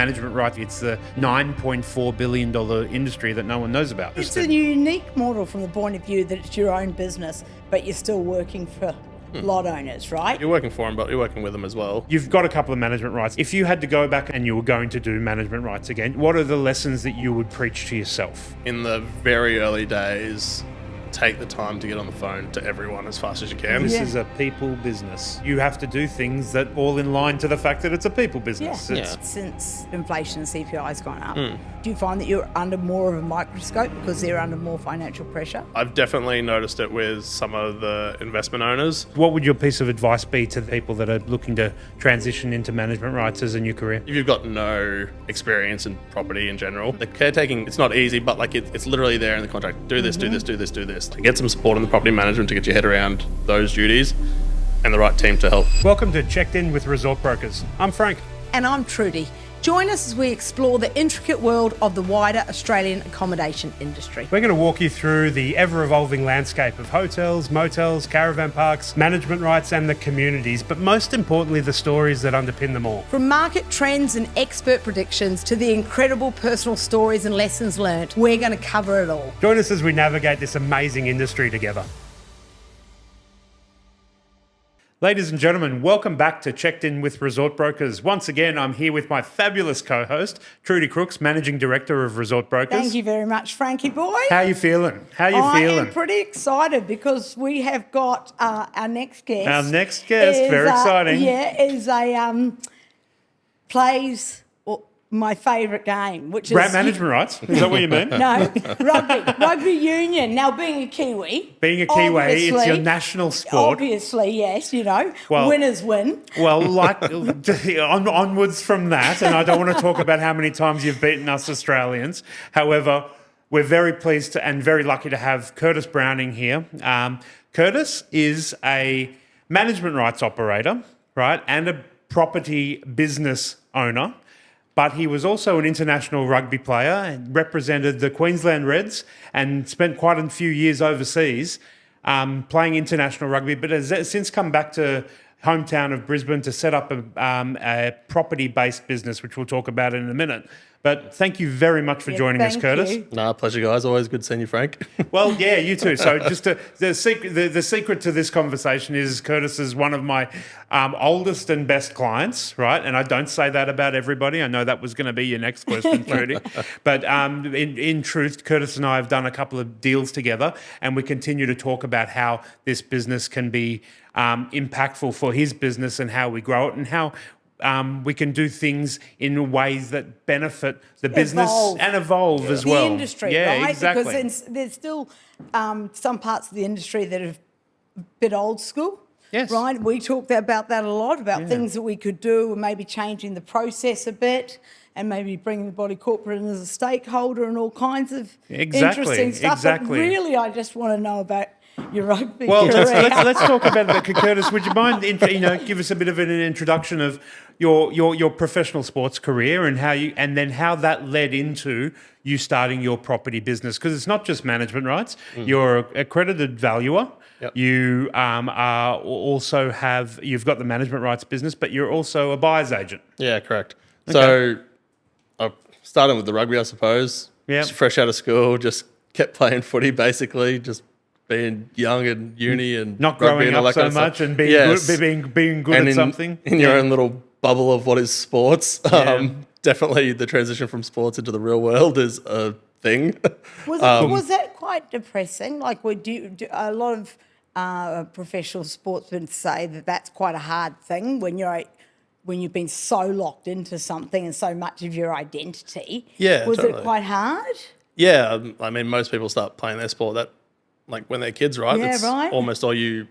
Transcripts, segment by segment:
Management rights, it's the $9.4 billion industry that no one knows about. It's a unique model from the point of view that it's your own business, but you're still working for lot owners, right? You're working for them, but you're working with them as well. You've got a couple of management rights. If you had to go back and you were going to do management rights again, what are the lessons that you would preach to yourself? In the very early days, take the time to get on the phone to everyone as fast as you can. This is a people business. You have to do things that fall in line to the fact that it's a people business. Since inflation and CPI has gone up, do you find that you're under more of a microscope because they're under more financial pressure? I've definitely noticed it with some of the investment owners. What would your piece of advice be to the people that are looking to transition into management rights as a new career? If you've got no experience in property in general, the caretaking, it's not easy, but like it's literally there in the contract. Do this, do this, do this, do this. To get some support in the property management to get your head around those duties and the right team to help. Welcome to Checked In with Resort Brokers. I'm Frank. And I'm Trudy. Join us as we explore the intricate world of the wider Australian accommodation industry. We're going to walk you through the ever-evolving landscape of hotels, motels, caravan parks, management rights and the communities, but most importantly, the stories that underpin them all. From market trends and expert predictions to the incredible personal stories and lessons learnt, we're going to cover it all. Join us as we navigate this amazing industry together. Ladies and gentlemen, welcome back to Checked In with Resort Brokers. Once again, I'm here with my fabulous co-host, Trudy Crooks, Managing Director of Resort Brokers. Thank you very much, Frankie boy. How are you feeling? I am pretty excited because we have got our next guest. Our next guest, very exciting. Is a plays my favourite game, which is... management rights? Is that what you mean? No, rugby union. Now, being a Kiwi... Being a Kiwi, it's your national sport. Obviously, yes, winners win. Well, onwards from that, and I don't want to talk about how many times you've beaten us Australians. However, we're very pleased and very lucky to have Curtis Browning here. Curtis is a management rights operator, right, and a property business owner. But he was also an international rugby player and represented the Queensland Reds and spent quite a few years overseas playing international rugby, but has since come back to hometown of Brisbane to set up a property-based business, which we'll talk about in a minute. But thank you very much for joining us, Curtis. Pleasure, guys. Always good seeing you, Frank. Well, yeah, you too. So just the secret to this conversation is Curtis is one of my oldest and best clients, right? And I don't say that about everybody. I know that was going to be your next question, Trudy. But in truth, Curtis and I have done a couple of deals together, and we continue to talk about how this business can be impactful for his business and how we grow it and how we can do things in ways that benefit the business and evolve as well. The industry, yeah, right? Exactly. Because there's still some parts of the industry that are a bit old school. Yes. Right? We talked about that a lot, about things that we could do and maybe changing the process a bit and maybe bringing the body corporate in as a stakeholder and all kinds of interesting stuff. But really, I just want to know about your rugby career. Let's talk about that. Curtis, would you mind give us a bit of an introduction of your professional sports career and how that led into you starting your property business? Because it's not just management rights. You're an accredited valuer. Yep. You you've got the management rights business, but you're also a buyer's agent. Yeah, correct. Okay. So I started with the rugby, I suppose. Yeah. Fresh out of school, just kept playing footy, basically, just being young and uni and not rugby growing and all up that kind so of much stuff. and being good at something. In your own little bubble of what is sports. Definitely the transition from sports into the real world is a thing. Was that quite depressing? Like, a lot of professional sportsmen say that that's quite a hard thing when you've been so locked into something and so much of your identity. Yeah, Was totally. it quite hard? Yeah, I mean, most people start playing their sport like when they're kids, right? Yeah, it's right. almost all you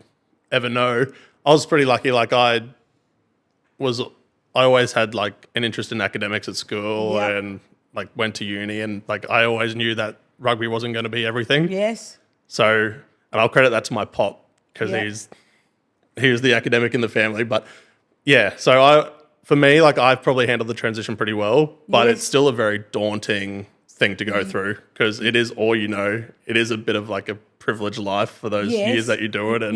ever know. I was pretty lucky. Like I always had like an interest in academics at school and like went to uni and like I always knew that rugby wasn't going to be everything. Yes. So, and I'll credit that to my pop because he was the academic in the family. But yeah, so for me, like I've probably handled the transition pretty well, but it's still a very daunting thing to go through because it is all you know. It is a bit of like a privileged life for those years that you do it, and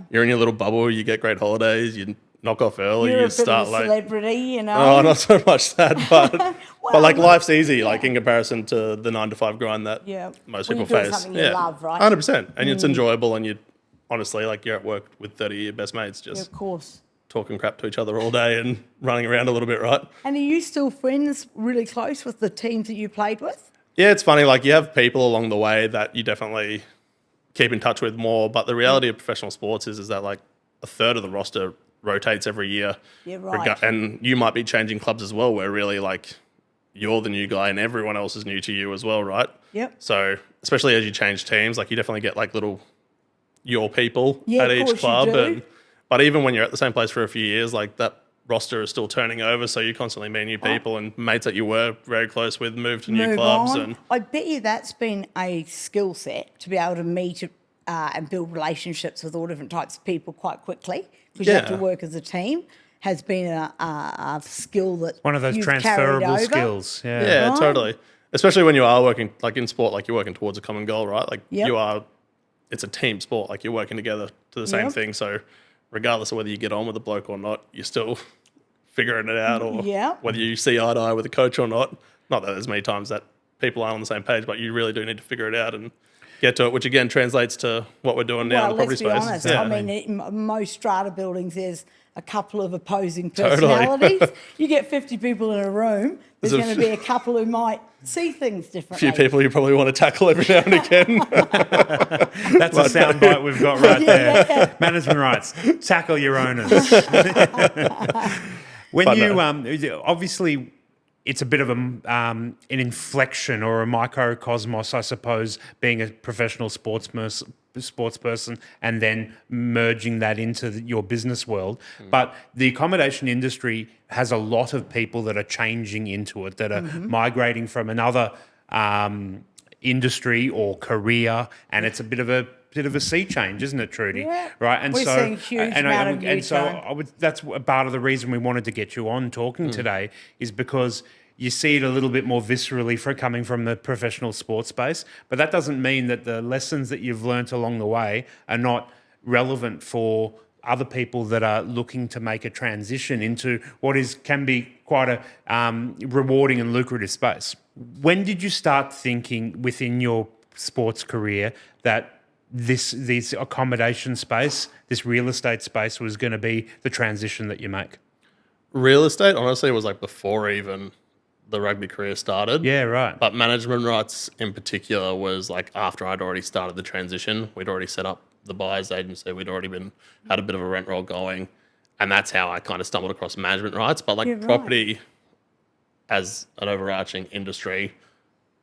you're in your little bubble. You get great holidays. You knock off early, You're a you bit start of a late. celebrity, you know. Oh, not so much that, but Well, like life's easy, like in comparison to the 9 to 5 grind that most Well, people you're doing face. something you love, right? 100%, and it's enjoyable, and you honestly like you're at work with 30 of your best mates, Yeah, just of course. talking crap to each other all day and running around a little bit, right? And are you still friends, really close with the teams that you played with? Yeah, it's funny. Like you have people along the way that you definitely keep in touch with more, but the reality of professional sports is that like a third of the roster rotates every year. Yeah, right. And you might be changing clubs as well, where really like you're the new guy and everyone else is new to you as well, right? Yep. So especially as you change teams, like you definitely get like little your people Yeah, at of each course you club. do. But even when you're at the same place for a few years, like that roster is still turning over. So you constantly meet new people and mates that you were very close with move to new Move clubs. on. And I bet you that's been a skill set to be able to meet and build relationships with all different types of people quite quickly because you have to Yeah. work as a team. Has been a skill that One of those you've transferable carried over. skills. Yeah. yeah, Right. totally. Especially when you are working, like in sport, like you're working towards a common goal, right? Like Yep. you are, it's a team sport. Like you're working together to the same Yep. thing. So regardless of whether you get on with the bloke or not, you're still figuring it out, or Yep. whether you see eye to eye with a coach or not. Not that there's many times that people aren't on the same page, but you really do need to figure it out and get to it, which again translates to what we're doing now in the property let's be space. honest. Yeah. I mean, in most strata buildings, there's a couple of opposing Totally. personalities. You get 50 people in a room, there's There's a going to be a couple who might see things a differently. few people you probably want to tackle every now and again. That's a soundbite we've got right there. Management rights. Tackle your owners. When But you no. obviously, it's a bit of an inflection or a microcosmos, I suppose, being a professional sports person and then merging that into your business world. But the accommodation industry has a lot of people that are changing into it, that are migrating from another industry or career, and it's a bit of a sea change, isn't it, Trudy? Yeah. Right. And We're so, seeing huge amount of and so U-turn. that's part of the reason we wanted to get you on talking today, is because you see it a little bit more viscerally coming from the professional sports space. But that doesn't mean that the lessons that you've learnt along the way are not relevant for other people that are looking to make a transition into what can be quite a rewarding and lucrative space. When did you start thinking within your sports career that this accommodation space, this real estate space, was going to be the transition that you make? Real estate, honestly, was like before even the rugby career started. Yeah, right. But management rights in particular was like after I'd already started the transition. We'd already set up the buyer's agency. We'd already had a bit of a rent roll going. And that's how I kind of stumbled across management rights. But like Yeah, right. property as an overarching industry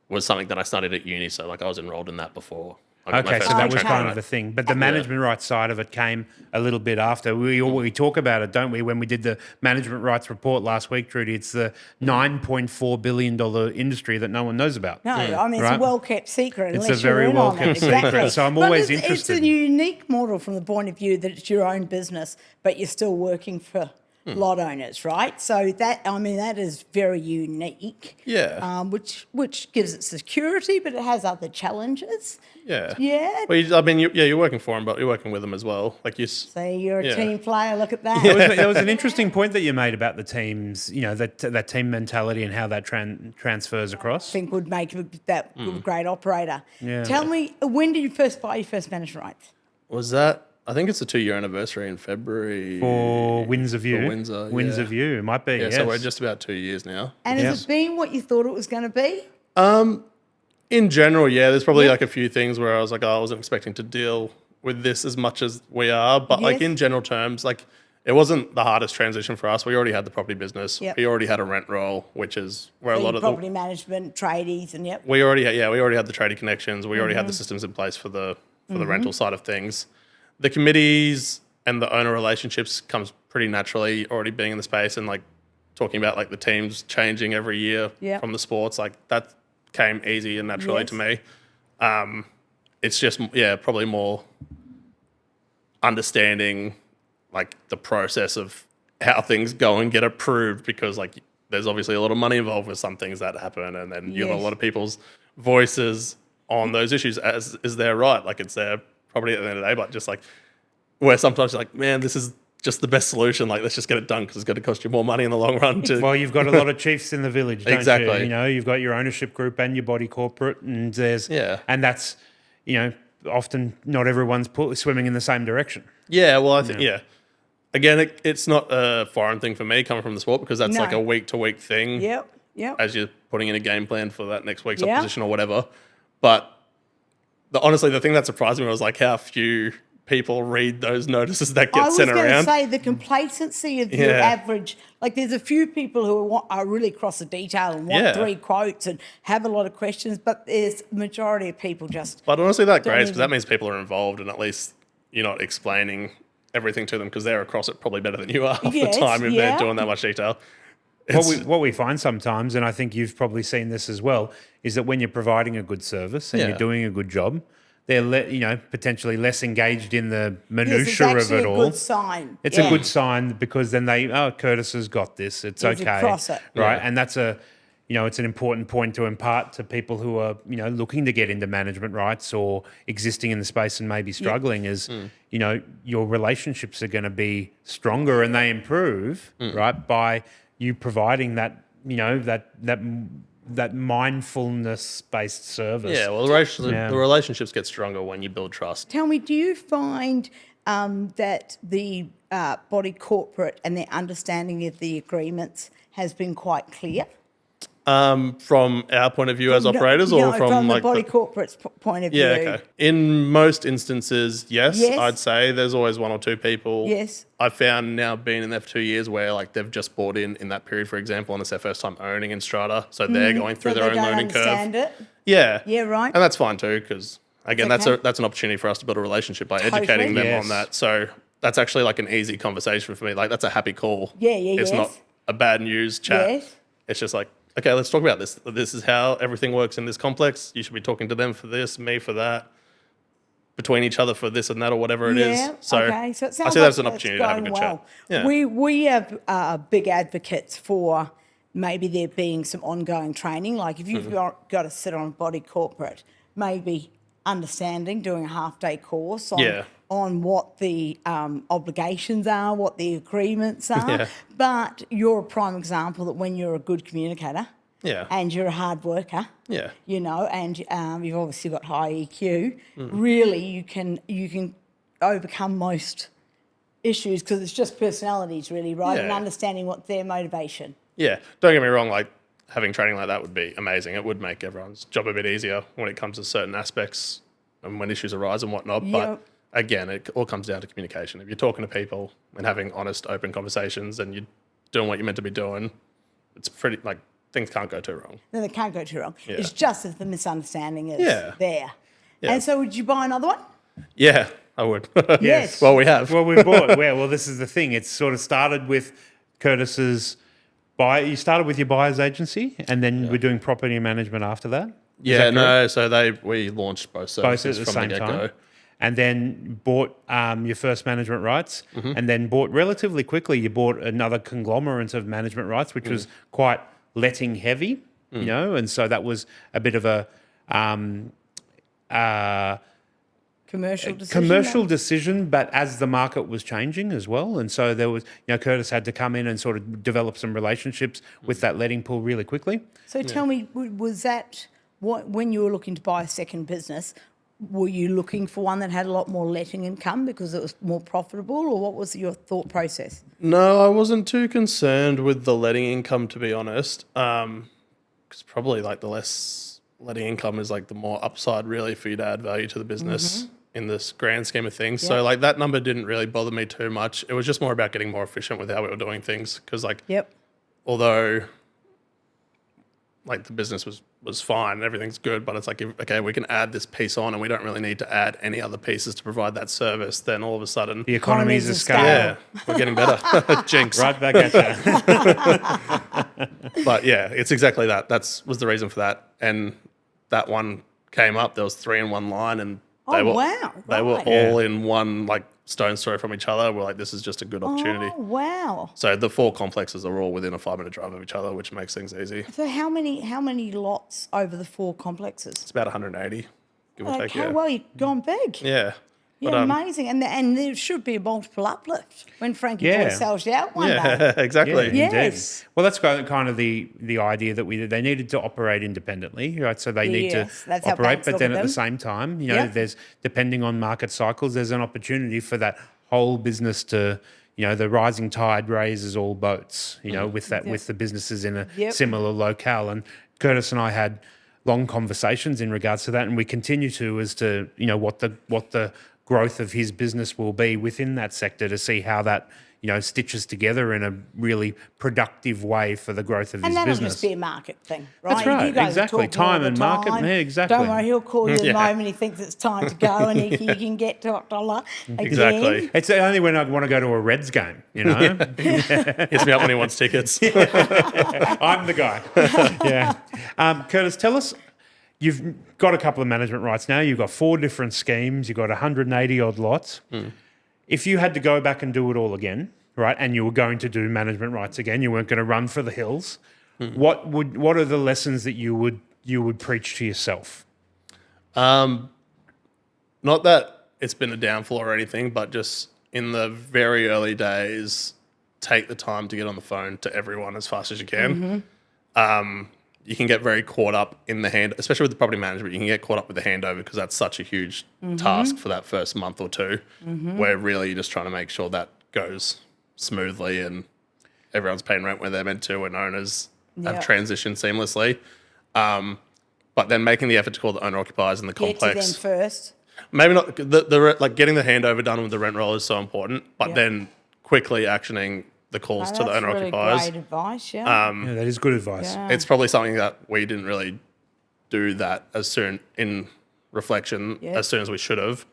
was something that I studied at uni. So like I was enrolled in that before. I got my Okay, first so that was contract, kind right? of the thing. But the management rights side of it came a little bit after. We talk about it, don't we? When we did the management rights report last week, Trudy, it's the $9.4 billion industry that no one knows about. No, I mean, it's Right. a well-kept secret. It's Unless a very you're in on well-kept it. Exactly. secret, so I'm But always It's interested. a unique model from the point of view that it's your own business, but you're still working for lot owners, right? So that is very unique. Yeah. Which gives it security, but it has other challenges. Yeah. Yeah. Well, you're working for them, but you're working with them as well. Like So you're a Yeah. team player. Look at that. There was an interesting point that you made about the teams, that team mentality and how that transfers across. I think would make that a great operator. Yeah. Tell me, when did you first buy your first management rights? was that? I think it's a 2-year anniversary in February. For Windsor View. For Windsor, Windsor yeah. View, it might be, Yeah, yes. so we're just about 2 years now. And has it been what you thought it was going to be? In general, yeah, there's probably like a few things where I was like, I wasn't expecting to deal with this as much as we are. But like Yes. in general terms, like it wasn't the hardest transition for us. We already had the property business. Yep. We already had a rent roll, which is where a So lot of property management, tradies, and yep. we already had the trading connections. We already had the systems in place for the rental side of things. The committees and the owner relationships comes pretty naturally already being in the space, and like talking about like the teams changing every year Yep. from the sports, like that came easy and naturally to me. It's just probably more understanding like the process of how things go and get approved, because like there's obviously a lot of money involved with some things that happen, and then you have a Yes. lot of people's voices on those issues, as is their right. Like it's their property at the end of the day, but just like where sometimes you're like, man, this is just the best solution. Like, let's just get it done because it's going to cost you more money in the long run. Well, you've got a lot of chiefs in the village, don't Exactly. you? You know, you've got your ownership group and your body corporate, and and that's, you know, often not everyone's swimming in the same direction. Yeah, well, I think, Again, it's not a foreign thing for me coming from the sport because that's like a week-to-week thing. Yep. As you're putting in a game plan for that next week's opposition or whatever. But honestly, the thing that surprised me was like how few people read those notices that get sent around. I was going to say the complacency of your average. Like, there's a few people who are really across the detail and want 3 quotes and have a lot of questions, but there's the majority of people just. But honestly, that great because that means people are involved and at least you're not explaining everything to them because they're across it probably better than you are half the time if they're doing that much detail. What we find sometimes, and I think you've probably seen this as well, is that when you're providing a good service and you're doing a good job, they're potentially less engaged in the minutiae of it all. It's a good sign. It's a good sign because then Curtis has got this. It's okay, across it. Right? And that's it's an important point to impart to people who are, looking to get into management rights or existing in the space and maybe struggling is, your relationships are going to be stronger and they improve, right, by you providing that, that mindfulness-based service. Yeah, well, the relationships get stronger when you build trust. Tell me, do you find that the body corporate and their understanding of the agreements has been quite clear? From our point of view as operators, or from the body corporate's point of view? Yeah, okay. In most instances, yes, I'd say there's always 1 or 2 people. Yes. I've found now being in there for 2 years where like they've just bought in that period, for example, and it's their first time owning in Strata, so they're going through their own learning curve. It. Yeah. Yeah, right. And that's fine too, because again, that's an opportunity for us to build a relationship by educating them on that. So that's actually like an easy conversation for me. Like that's a happy call. It's not a bad news chat. Yes. It's just like, okay, let's talk about this. This is how everything works in this complex. You should be talking to them for this, me for that, between each other for this and that or whatever it is. So, it sounds I see that's an opportunity to have a good chat. Yeah. We have big advocates for maybe there being some ongoing training. Like if you've got to sit on a body corporate, maybe understanding, doing a half-day course on what the obligations are, what the agreements are. Yeah. But you're a prime example that when you're a good communicator and you're a hard worker, and you've obviously got high EQ, really you can overcome most issues because it's just personalities really, right? Yeah. And understanding what their motivation. Yeah, don't get me wrong, like having training like that would be amazing. It would make everyone's job a bit easier when it comes to certain aspects and when issues arise and whatnot. Yep. But again, it all comes down to communication. If you're talking to people and having honest, open conversations and you're doing what you're meant to be doing, it's pretty, like, things can't go too wrong. No, they can't go too wrong. Yeah. It's just that the misunderstanding is there. Yeah. And so would you buy another one? Yeah, I would. Yes. Well, we have. Well, we bought. Well, this is the thing. It's sort of started with Curtis's you started with your buyer's agency and then we're doing property management after that? So we launched both services at the from same the get-go. time. And then bought your first management rights and then bought relatively quickly, you bought another conglomerate of management rights, which was quite letting heavy, and so that was a bit of a commercial decision, but as the market was changing as well. And so there was, Curtis had to come in and sort of develop some relationships with that letting pool really quickly. So tell me, was that when you were looking to buy a second business, were you looking for one that had a lot more letting income because it was more profitable, or what was your thought process? No, I wasn't too concerned with the letting income, to be honest, because probably like the less letting income is like the more upside really for you to add value to the business in this grand scheme of things. So like that number didn't really bother me too much. It was just more about getting more efficient with how we were doing things because although like the business was fine and everything's good, but it's like, okay, we can add this piece on and we don't really need to add any other pieces to provide that service, then all of a sudden the economies of scale. Yeah, we're getting better. Jinx. Right back at you. But yeah, it's exactly that. Was the reason for that. And that one came up, there was 3 in one line and they were all in one like stone's throw from each other. We're like, this is just a good opportunity. Oh, wow. So the 4 complexes are all within a 5-minute drive of each other, which makes things easy. So how many lots over the 4 complexes? It's about 180, give or take. Okay, well, you've gone big. Yeah. Yeah, But, amazing. And there should be a multiple uplift when Frank and Trudy sells you out one day. yeah, exactly. Yeah. Indeed. Yes. Well, that's kind of the idea that they needed to operate independently, right? So they need to That's how operate, banks but look then at at the them. same time, Yep. there's, depending on market cycles, there's an opportunity for that whole business to, the rising tide raises all boats, with the businesses in a similar locale. And Curtis and I had long conversations in regards to that, and we continue to, as to what the growth of his business will be within that sector, to see how that stitches together in a really productive way for the growth of his And that'll business. just be a market thing, right? That's right, You guys are exactly. talking all Time the and market, time. yeah, exactly. Don't worry, he'll call you the Yeah. moment he thinks it's time to go, and he can get to $1 again. Exactly. It's only when I want to go to a Reds game, Hits me up when he wants tickets. I'm the guy. Yeah. Curtis, tell us, you've got a couple of management rights now. You've got 4 different schemes. You've got 180 odd lots. If you had to go back and do it all again, right, and you were going to do management rights again, you weren't going to run for the hills, what are the lessons that you would preach to yourself? Not that it's been a downfall or anything, but just in the very early days, take the time to get on the phone to everyone as fast as you can. You can get very caught up in the hand, especially with the property management. You can get caught up with the handover because that's such a huge task for that first month or two, where really you're just trying to make sure that goes smoothly and everyone's paying rent where they're meant to, and owners have transitioned seamlessly. But then making the effort to call the owner occupiers in the complex. Get to them first. Maybe not like getting the handover done with the rent roll is so important, but then quickly actioning the calls to the owner occupiers. Great advice, yeah. Yeah, that is good advice. Yeah. It's probably something that we didn't really do that as soon in reflection as soon as we should have.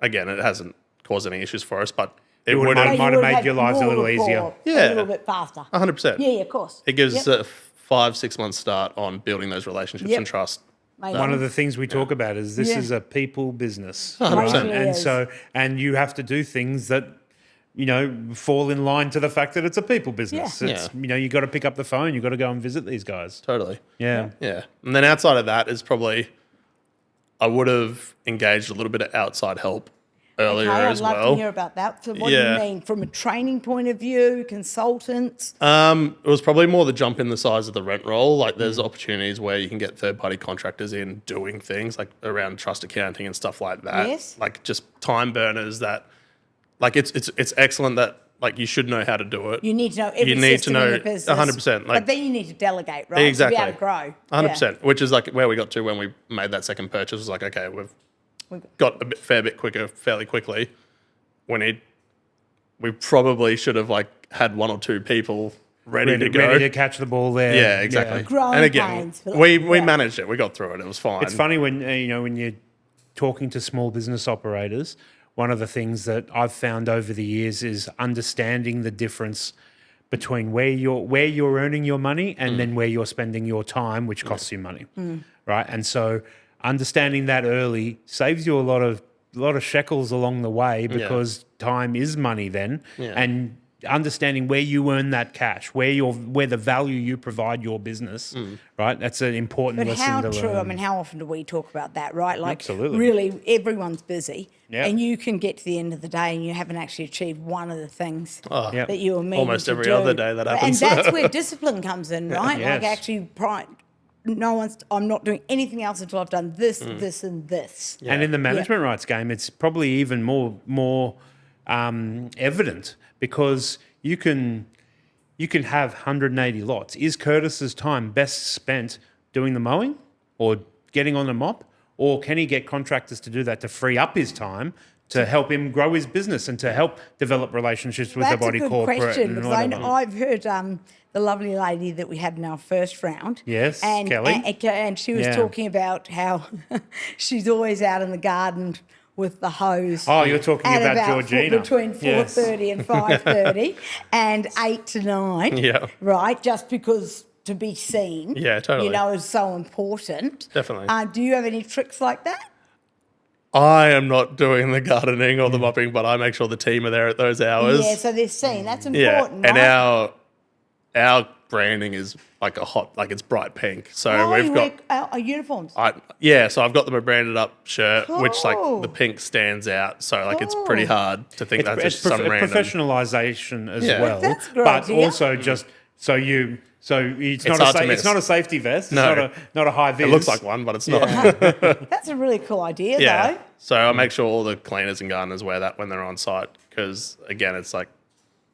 Again, it hasn't caused any issues for us, but it would might have. have made your lives a little easier. Yeah. A little bit faster. 100%. Yeah, of course. It gives a 5-6 month start on building those relationships and trust. One of the things we talk about is this is a people business, 100%. and so you have to do things that fall in line to the fact that it's a people business. Yeah. It's you got to pick up the phone, you got to go and visit these guys. Totally. Yeah. Yeah. And then outside of that is probably I would have engaged a little bit of outside help earlier as well. I'd love to hear about that. So what do you mean? From a training point of view, consultants? It was probably more the jump in the size of the rent roll. Like there's opportunities where you can get third-party contractors in doing things like around trust accounting and stuff like that. Yes. Like just time burners that, like it's excellent that like you should know how to do it. You need to know every system in your business. 100%. But then you need to delegate, right? Exactly. To be able to grow. 100%. Which is like where we got to when we made that second purchase. Was like, okay, we've got a fair bit quicker, fairly quickly. We probably should have like had 1 or 2 people ready to go. Ready to catch the ball there. Yeah, exactly. Growing And again, pains. we managed it. We got through it. It was fine. It's funny when when you're talking to small business operators. One of the things that I've found over the years is understanding the difference between where you're earning your money and then where you're spending your time, which costs you money, right? And so understanding that early saves you a lot of shekels along the way, because time is money then, and understanding where you earn that cash, where the value you provide your business, right? That's an important lesson to learn. But how true? I mean, how often do we talk about that, right? Like, Absolutely. really, everyone's busy, Yeah. and you can get to the end of the day and you haven't actually achieved one of the things Yeah. that you were meaning Almost to every do. other day that happens. And that's where discipline comes in, right? Yes. Like, actually, I'm not doing anything else until I've done this, this, and this. And in the management rights game, it's probably even more evident, because you can have 180 lots. Is Curtis's time best spent doing the mowing or getting on the mop, or can he get contractors to do that to free up his time to help him grow his business and to help develop relationships with the body corporate? That's a good question, and because whatever? I've heard the lovely lady that we had in our first round. Yes, and, Kelly. And she was talking about how she's always out in the garden with the hose. Oh, you're talking at about Georgina. Between 4:30 and 5:30 and 8 to 9. Yeah. Right, just because to be seen. Yeah, totally. Is so important. Definitely. Do you have any tricks like that? I am not doing the gardening or the mopping, but I make sure the team are there at those hours. Yeah, so they're seen. That's Yeah, important, and right? our branding is like it's bright pink. So Oh, we've you got wear uniforms. so I've got them a branded up shirt, which like Cool. the pink stands out. So like it's Cool. pretty hard to think that's just some random professionalisation as Yeah. well, That's a good but idea. also just so it's hard to miss. it's not a safety vest. No. It's not a high vis. It looks like one, but it's not. That's a really cool idea, Yeah. though. So I make sure all the cleaners and gardeners wear that when they're on site because, again, it's like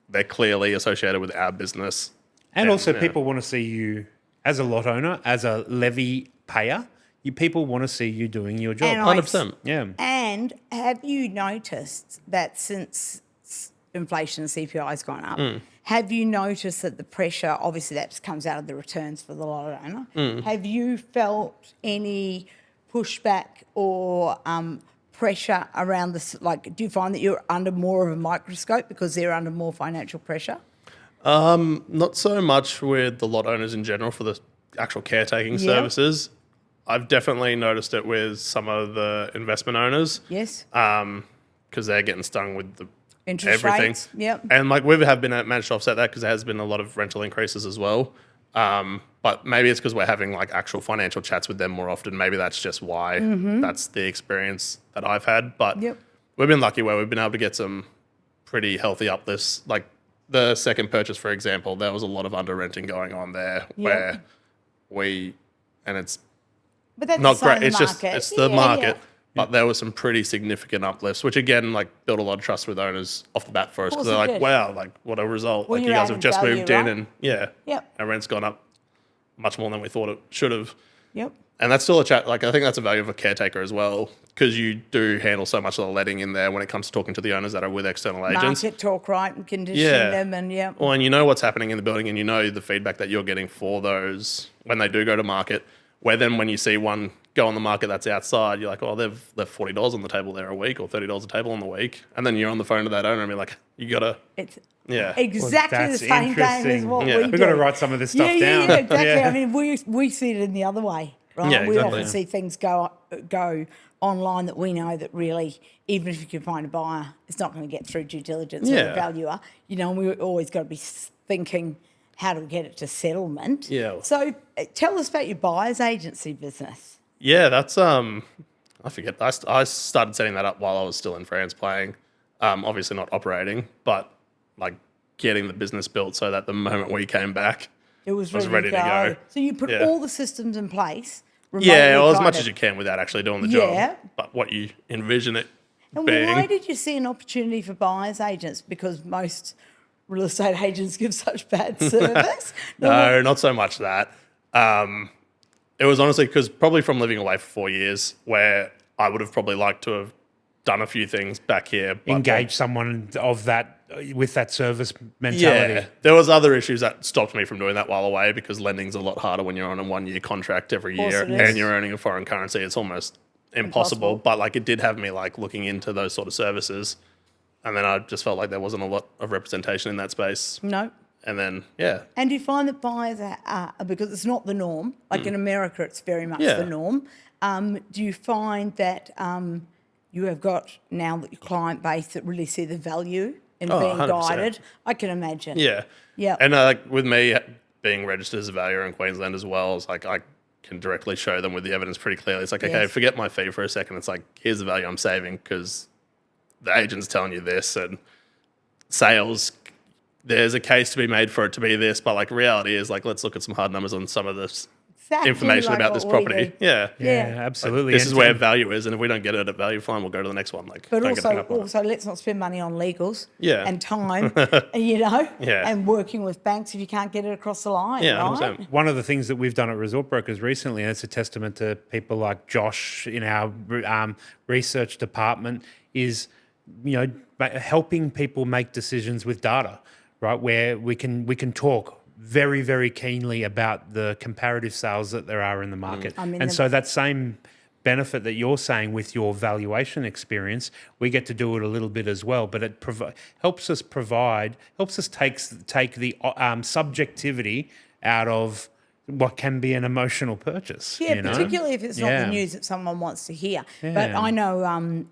they're clearly associated with our business. And also, people want to see you as a lot owner, as a levy payer. People want to see you doing your job. And 100%. Yeah. And have you noticed that since inflation and CPI has gone up, have you noticed that the pressure, obviously that comes out of the returns for the lot owner, have you felt any pushback or pressure around this? Like, do you find that you're under more of a microscope because they're under more financial pressure? Not so much with the lot owners in general for the actual caretaking services. I've definitely noticed it with some of the investment owners. Yes. Because they're getting stung with the Interest everything. rates. Yep. And like we have been managed to offset that because there has been a lot of rental increases as well. But maybe it's because we're having like actual financial chats with them more often. Maybe that's just why that's the experience that I've had. But we've been lucky where we've been able to get some pretty healthy uplifts. Like the second purchase, for example, there was a lot of under renting going on there where and it's But that's not the same great. It's just market. it's the Yeah, market. yeah. But there was some pretty significant uplifts, which again, like built a lot of trust with owners off the bat for us because they're course it like, did. "Wow, like what a result! Well, like you you're guys have adding just value, moved in, right? and Yep. our rent's gone up much more than we thought it should have." Yep. And that's still a chat. Like I think that's a value of a caretaker as well because you do handle so much of the letting in there when it comes to talking to the owners that are with external agents. Market talk, right, and condition them, and Well, and you know what's happening in the building, and you know the feedback that you're getting for those when they do go to market. Where then when you see one go on the market that's outside, you're like, oh, they've left $40 on the table there a week or $30 a table on the week. And then you're on the phone to that owner and be like, you got to... It's Yeah. exactly the That's same game as interesting. what Yeah. we We've do. We've got to write some of this stuff down. Yeah, exactly. Yeah. I mean, we see it in the other way, right? Yeah, We exactly. often see things go online that we know that really, even if you can find a buyer, it's not going to get through due diligence or a valuer. You know, and we always got to be thinking, how do we get it to settlement? Yeah. So tell us about your buyer's agency business. Yeah, that's... I forget. I started setting that up while I was still in France playing. Obviously not operating, but like getting the business built so that the moment we came back, It was I was ready ready to go. So you put Yeah. all the systems in place. Yeah, well, as much guided. as you can without actually doing the Yeah. job. But what you envision it And being. why did you see an opportunity for buyer's agents? Because most real estate agents give such bad service. No, not so much that. It was honestly because probably from living away for 4 years where I would have probably liked to have done a few things back here. But Engage someone of that with that service mentality. Yeah, there was other issues that stopped me from doing that while away because lending's a lot harder when you're on a 1 year contract every course year it is. and you're earning a foreign currency. It's almost impossible. But like it did have me like looking into those sort of services. And then I just felt like there wasn't a lot of representation in that space. No. And then, yeah. And do you find that buyers are because it's not the norm, like in America, it's very much Yeah. the norm. Do you find that you have got now that your client base that really see the value in being 100%. guided? I can imagine. Yeah. Yeah. And like with me being registered as a valuer in Queensland as well, it's like I can directly show them with the evidence pretty clearly. It's like, okay, Yes. forget my fee for a second. It's like, here's the value I'm saving because the agent's telling you this and sales, there's a case to be made for it to be this, but like reality is like, let's look at some hard numbers on some of this Exactly information like about what this we property. do. Yeah. Yeah, Yeah. absolutely. This is And- where value is, and if we don't get it at value, fine, we'll go to the next one. Like, But don't get hung up on it. also, let's not spend money on legals Yeah. and time, you know, Yeah. and working with banks if you can't get it across the line, Yeah, right? 100%. One of the things that we've done at Resort Brokers recently, and it's a testament to people like Josh in our research department, is helping people make decisions with data, right? Where we can talk very, very keenly about the comparative sales that there are in the market, I mean, and so that same benefit that you're saying with your valuation experience, we get to do it a little bit as well. But it helps us take the subjectivity out of what can be an emotional purchase. Yeah, you know? particularly if it's not Yeah. the news that someone wants to hear. But Yeah. I know,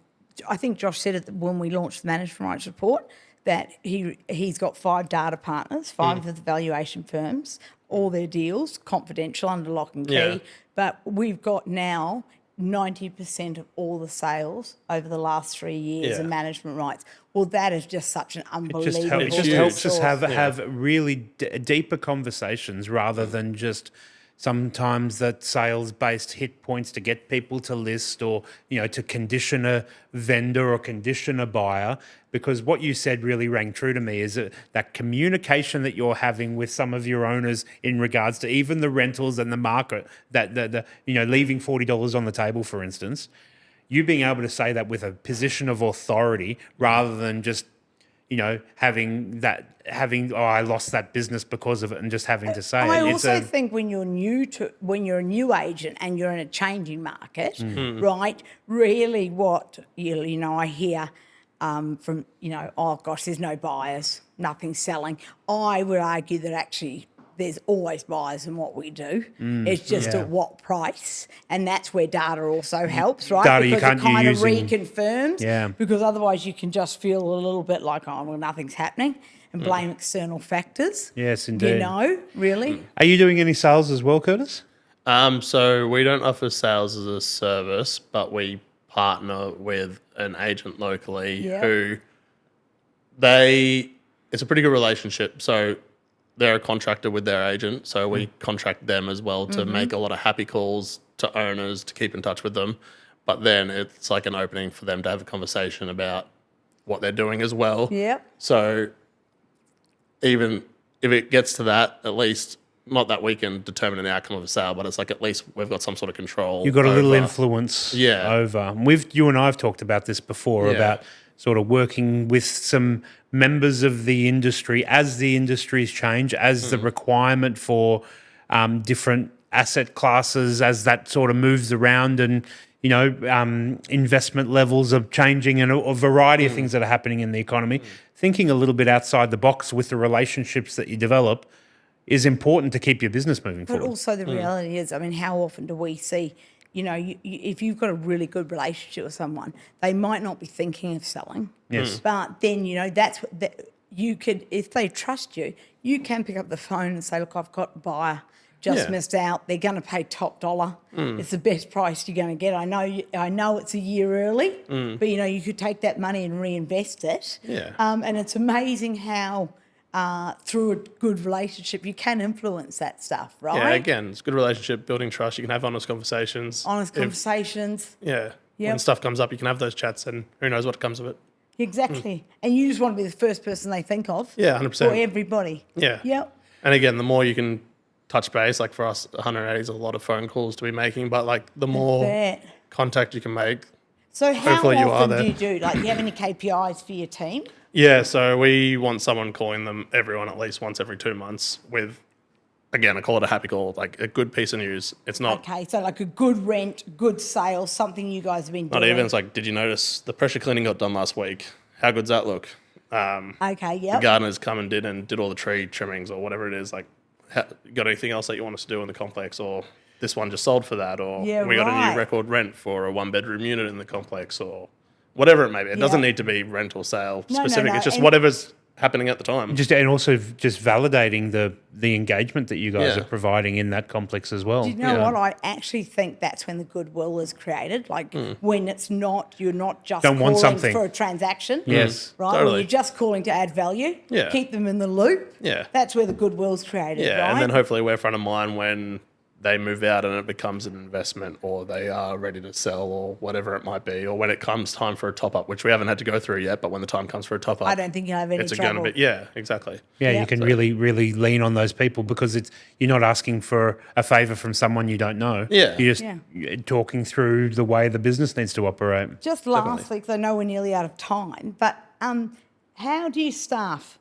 I think Josh said it when we launched the management rights report, that he's got 5 data partners, 5 of the valuation firms, all their deals confidential under lock and key. Yeah. But we've got now 90% of all the sales over the last 3 years and management rights. Well, that is just such an unbelievable. It just helps us have really deeper conversations rather than just sometimes that sales-based hit points to get people to list or, to condition a vendor or condition a buyer. Because what you said really rang true to me is that communication that you're having with some of your owners in regards to even the rentals and the market, that leaving $40 on the table, for instance, you being able to say that with a position of authority rather than just, having I lost that business because of it and just having to say it. I also think when you're a new agent and you're in a changing market, right? Really, what I hear from oh gosh, there's no buyers, nothing's selling. I would argue that actually there's always buyers in what we do. It's just at what price, and that's where data also helps, right? Data because it kind of reconfirms. Because otherwise you can just feel a little bit like, oh well, nothing's happening, and blame external factors. Yes, indeed. Really. Are you doing any sales as well, Curtis? So we don't offer sales as a service, but we partner with an agent locally who it's a pretty good relationship. So they're a contractor with their agent, so we contract them as well to make a lot of happy calls to owners to keep in touch with them. But then it's like an opening for them to have a conversation about what they're doing as well. Yep. So even if it gets to that, at least not that we can determine an outcome of a sale, but it's like at least we've got some sort of control. You've got a little influence over. You and I have talked about this before about sort of working with some members of the industry as the industries change, as the requirement for different asset classes, as that sort of moves around and, investment levels are changing and a variety of things that are happening in the economy. Thinking a little bit outside the box with the relationships that you develop is important to keep your business moving forward. But also the reality is, how often do we see, if you've got a really good relationship with someone, they might not be thinking of selling. Yes. But then, that's what you could, if they trust you, you can pick up the phone and say, look, I've got a buyer, just missed out. They're going to pay top dollar. It's the best price you're going to get. I know it's a year early, but, you could take that money and reinvest it. Yeah. And it's amazing how through a good relationship, you can influence that stuff, right? Yeah, again, it's a good relationship, building trust. You can have honest conversations. When stuff comes up, you can have those chats and who knows what comes of it. Exactly. And you just want to be the first person they think of. Yeah, 100%. For everybody. Yeah. Yep. And again, the more you can touch base, like for us, 180 is a lot of phone calls to be making, but like the more contact you can make, so how often do you do? Like, do you have any KPIs for your team? Yeah, so we want someone calling everyone at least once every 2 months with, again, I call it a happy call, like a good piece of news. It's not... Okay, so like a good rent, good sales, something you guys have been doing. Not even, it's like, did you notice the pressure cleaning got done last week? How good's that look? Okay, The gardeners come and did all the tree trimmings or whatever it is. Like, got anything else that you want us to do in the complex, or this one just sold for that, or we got a new record rent for a 1-bedroom unit in the complex, or whatever it may be. It doesn't need to be rent or sale specific. No. It's just whatever's happening at the time. And also just validating the engagement that you guys are providing in that complex as well. Do you know what? I actually think that's when the goodwill is created. Like when it's not, you're not just calling for a transaction. Yes. Right? Totally. When you're just calling to add value. Yeah. Keep them in the loop. Yeah. That's where the goodwill's created. Yeah. Right? And then hopefully we're front of mind when they move out and it becomes an investment, or they are ready to sell, or whatever it might be, or when it comes time for a top-up, which we haven't had to go through yet, but when the time comes for a top-up, I don't think you'll have any trouble. Exactly. Yeah, you can really, really lean on those people because you're not asking for a favour from someone you don't know. Yeah. You're just talking through the way the business needs to operate. Just lastly, because I know we're nearly out of time, but how do you staff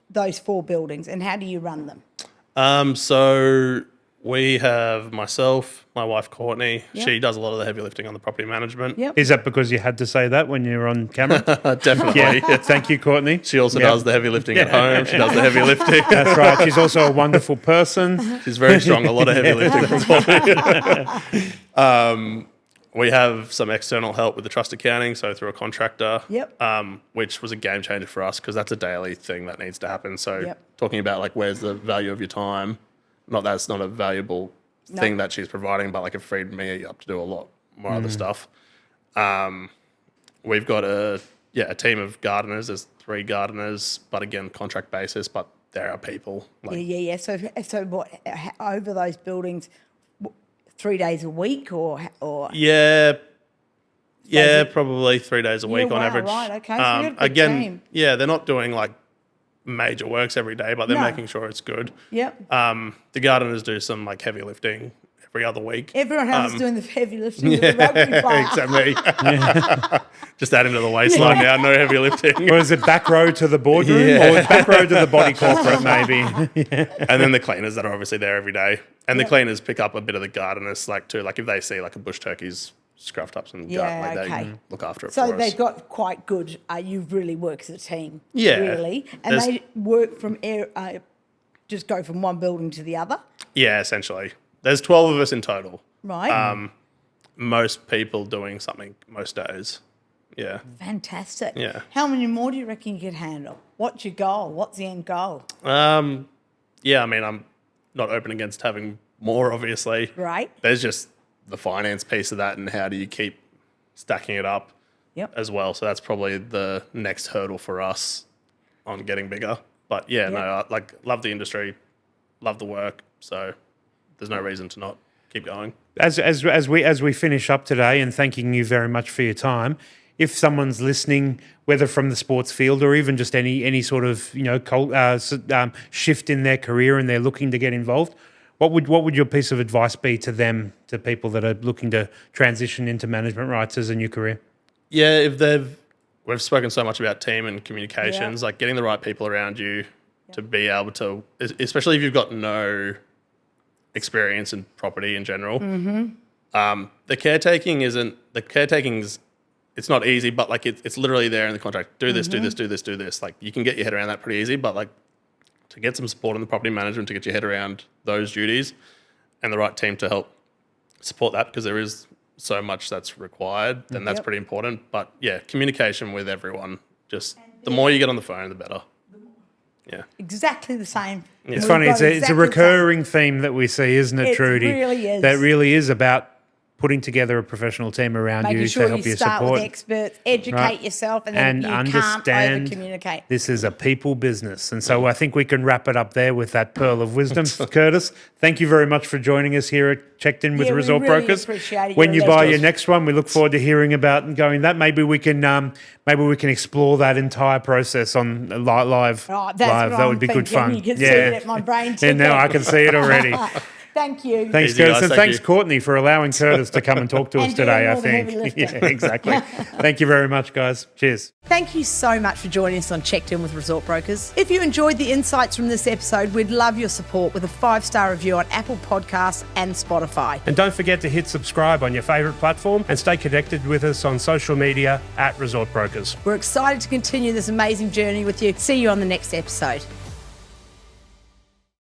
those 4 buildings and how do you run them? So we have myself, my wife Courtney. Yep. She does a lot of the heavy lifting on the property management. Yep. Is that because you had to say that when you're on camera? Definitely. Yeah. Thank you, Courtney. She also does the heavy lifting at home. She does the heavy lifting. That's right. She's also a wonderful person. She's very strong. A lot of heavy lifting from Courtney. We have some external help with the trust accounting, so through a contractor, Yep. Which was a game changer for us because that's a daily thing that needs to happen. So talking about like where's the value of your time, not that it's not a valuable thing that she's providing, but like it freed me up to do a lot more other stuff. We've got a team of gardeners. There's 3 gardeners, but again, contract basis, but there are people. Like, Yeah. So what, over those buildings, 3 days a week or Yeah, probably 3 days a week on average. Right, okay. So you've got a big again, team. they're not doing like major works every day, but they're making sure it's good. Yep. The gardeners do some like heavy lifting every other week. Everyone else is doing the heavy lifting with the rugby player. Except me. Just add him to the waistline now, no heavy lifting. Or is it back row to the boardroom or back row to the body corporate maybe? And then the cleaners that are obviously there every day. And the cleaners pick up a bit of the gardeners slack too. Like if they see like a bush turkey's scruffed up some they look after it so for us. they've got quite good, you really work as a team. Yeah. Really. And they work from, just go from one building to the other? Yeah, essentially. There's 12 of us in total. Right. Most people doing something most days. Yeah. Fantastic. Yeah. How many more do you reckon you could handle? What's your goal? What's the end goal? Yeah, I mean, I'm not open against having more, obviously. Right. There's just the finance piece of that and how do you keep stacking it up as well. So that's probably the next hurdle for us on getting bigger. But no, I love the industry, love the work. So there's no reason to not keep going. As we finish up today, and thanking you very much for your time, if someone's listening, whether from the sports field or even just any sort of shift in their career and they're looking to get involved, what would your piece of advice be to them, to people that are looking to transition into management rights as a new career? Yeah, we've spoken so much about team and communications, like getting the right people around you to be able to, especially if you've got no experience in property in general. The caretaking's it's not easy, but like it's literally there in the contract. Do this, do this, do this, do this. Like you can get your head around that pretty easy, but like to get some support in the property management to get your head around those duties and the right team to help support that, because there is so much that's required, then that's pretty important. But communication with everyone. Just the more you get on the phone, the better. Yeah. Exactly the same. Yeah. It's funny. It's a recurring theme that we see, isn't it, Trudy? It really is. That really is about putting together a professional team around you to help you start support. with experts, educate yourself, and then you understand can't over-communicate. This is a people business. And so I think we can wrap it up there with that pearl of wisdom. Curtis, thank you very much for joining us here at Checked In with Resort Brokers. Appreciate it. When you buy your next one, we look forward to hearing about and going that. Maybe we can explore that entire process on live. Oh, that's live. what That I'm would be good thinking. fun. You can see it at my brain And now I can see it already. Thank you. Thanks, Easy, Curtis. guys. And Thank thanks, you. Courtney, for allowing Curtis to come and talk to us And doing today, I all the heavy think. lifting. Yeah, exactly. Thank you very much, guys. Cheers. Thank you so much for joining us on Checked In with Resort Brokers. If you enjoyed the insights from this episode, we'd love your support with a 5-star review on Apple Podcasts and Spotify. And don't forget to hit subscribe on your favourite platform and stay connected with us on social media at Resort Brokers. We're excited to continue this amazing journey with you. See you on the next episode.